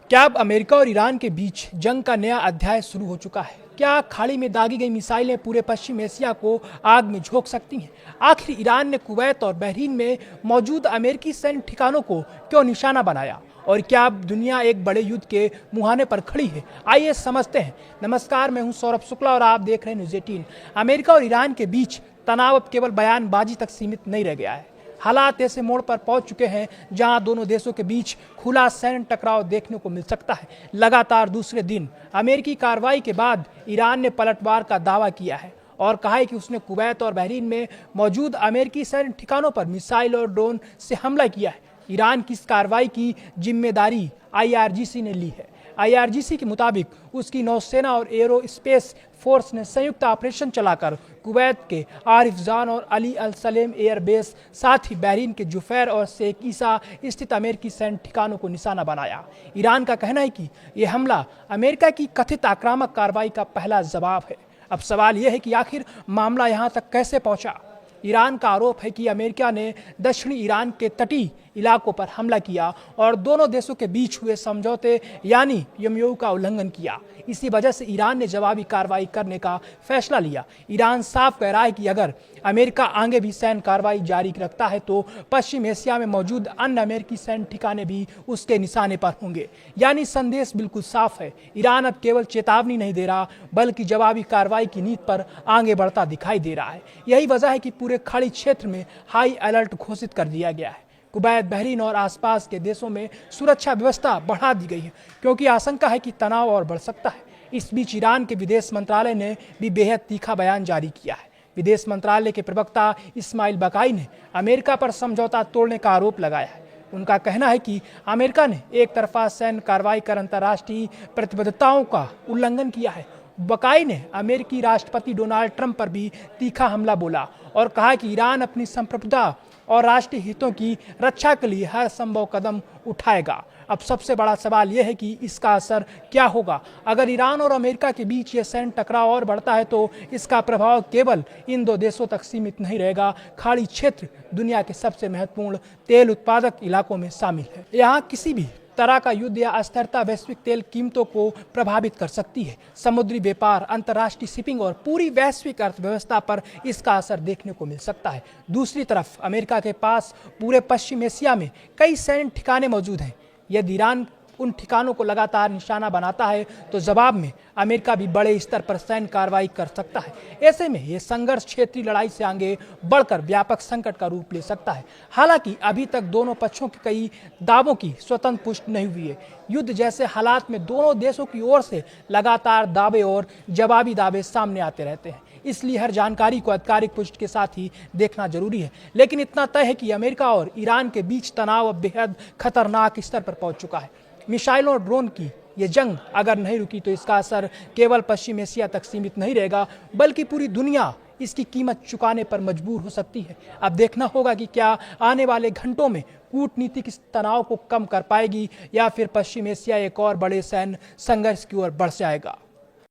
क्या अब अमेरिका और ईरान के बीच जंग का नया अध्याय शुरू हो चुका है? क्या खाड़ी में दागी गई मिसाइलें पूरे पश्चिम एशिया को आग में झोंक सकती हैं? आखिर ईरान ने कुवैत और बहरीन में मौजूद अमेरिकी सैन्य ठिकानों को क्यों निशाना बनाया? और क्या अब दुनिया एक बड़े युद्ध के मुहाने पर खड़ी है? आइए समझते हैं। नमस्कार, मैं हूं सौरभ शुक्ला और आप देख रहे हैं न्यूज़ 18। अमेरिका और ईरान के बीच तनाव अब केवल बयानबाजी तक सीमित नहीं रह गया है। हालात ऐसे मोड़ पर पहुंच चुके हैं जहां दोनों देशों के बीच खुला सैन्य टकराव देखने को मिल सकता है। लगातार दूसरे दिन अमेरिकी कार्रवाई के बाद ईरान ने पलटवार का दावा किया है और कहा है कि उसने कुवैत और बहरीन में मौजूद अमेरिकी सैन्य ठिकानों पर मिसाइल और ड्रोन से हमला किया है। ईरान की इस कार्रवाई की जिम्मेदारी IRGC ने ली है। IRGC के मुताबिक उसकी नौसेना और एरो स्पेस फोर्स ने संयुक्त ऑपरेशन चलाकर कुवैत के आरिफजान और अली अल सलेम एयरबेस, साथ ही बहरीन के जुफैर और शेख ईसा स्थित अमेरिकी सैन्य ठिकानों को निशाना बनाया। ईरान का कहना है कि यह हमला अमेरिका की कथित आक्रामक कार्रवाई का पहला जवाब है। अब सवाल यह है कि आखिर मामला यहाँ तक कैसे पहुँचा। ईरान का आरोप है कि अमेरिका ने दक्षिणी ईरान के तटीय इलाकों पर हमला किया और दोनों देशों के बीच हुए समझौते यानी एमओयू का उल्लंघन किया। इसी वजह से ईरान ने जवाबी कार्रवाई करने का फैसला लिया। ईरान साफ कह रहा है कि अगर अमेरिका आगे भी सैन्य कार्रवाई जारी रखता है तो पश्चिम एशिया में मौजूद अन्य अमेरिकी सैन्य ठिकाने भी उसके निशाने पर होंगे। यानी संदेश बिल्कुल साफ है। ईरान अब केवल चेतावनी नहीं दे रहा बल्कि जवाबी कार्रवाई की नीति पर आगे बढ़ता दिखाई दे रहा है। यही वजह है कि पूरे खाड़ी क्षेत्र में हाई अलर्ट घोषित कर दिया गया है। कुवैत, बहरीन और आसपास के देशों में सुरक्षा व्यवस्था बढ़ा दी गई है क्योंकि आशंका है कि तनाव और बढ़ सकता है। इस बीच ईरान के विदेश मंत्रालय ने भी बेहद तीखा बयान जारी किया है। विदेश मंत्रालय के प्रवक्ता इस्माइल बकाई ने अमेरिका पर समझौता तोड़ने का आरोप लगाया है। उनका कहना है कि अमेरिका ने एक तरफा सैन्य कार्रवाई कर अंतर्राष्ट्रीय प्रतिबद्धताओं का उल्लंघन किया है। बकाई ने अमेरिकी राष्ट्रपति डोनाल्ड ट्रंप पर भी तीखा हमला बोला और कहा कि ईरान अपनी संप्रभुता और राष्ट्रीय हितों की रक्षा के लिए हर संभव कदम उठाएगा। अब सबसे बड़ा सवाल यह है कि इसका असर क्या होगा। अगर ईरान और अमेरिका के बीच ये सैन्य टकराव और बढ़ता है तो इसका प्रभाव केवल इन दो देशों तक सीमित नहीं रहेगा। खाड़ी क्षेत्र दुनिया के सबसे महत्वपूर्ण तेल उत्पादक इलाकों में शामिल है। यहाँ किसी भी तरह का युद्ध या अस्थिरता वैश्विक तेल कीमतों को प्रभावित कर सकती है। समुद्री व्यापार, अंतर्राष्ट्रीय शिपिंग और पूरी वैश्विक अर्थव्यवस्था पर इसका असर देखने को मिल सकता है। दूसरी तरफ अमेरिका के पास पूरे पश्चिम एशिया में कई सैन्य ठिकाने मौजूद हैं। यदि ईरान उन ठिकानों को लगातार निशाना बनाता है तो जवाब में अमेरिका भी बड़े स्तर पर सैन्य कार्रवाई कर सकता है। ऐसे में ये संघर्ष क्षेत्रीय लड़ाई से आगे बढ़कर व्यापक संकट का रूप ले सकता है। हालांकि अभी तक दोनों पक्षों के कई दावों की स्वतंत्र पुष्टि नहीं हुई है। युद्ध जैसे हालात में दोनों देशों की ओर से लगातार दावे और जवाबी दावे सामने आते रहते हैं, इसलिए हर जानकारी को आधिकारिक पुष्टि के साथ ही देखना जरूरी है। लेकिन इतना तय है कि अमेरिका और ईरान के बीच तनाव अब बेहद खतरनाक स्तर पर पहुंच चुका है। मिसाइलों और ड्रोन की ये जंग अगर नहीं रुकी तो इसका असर केवल पश्चिम एशिया तक सीमित नहीं रहेगा बल्कि पूरी दुनिया इसकी कीमत चुकाने पर मजबूर हो सकती है। अब देखना होगा कि क्या आने वाले घंटों में कूटनीति इस तनाव को कम कर पाएगी या फिर पश्चिम एशिया एक और बड़े सैन्य संघर्ष की ओर बढ़ जाएगा।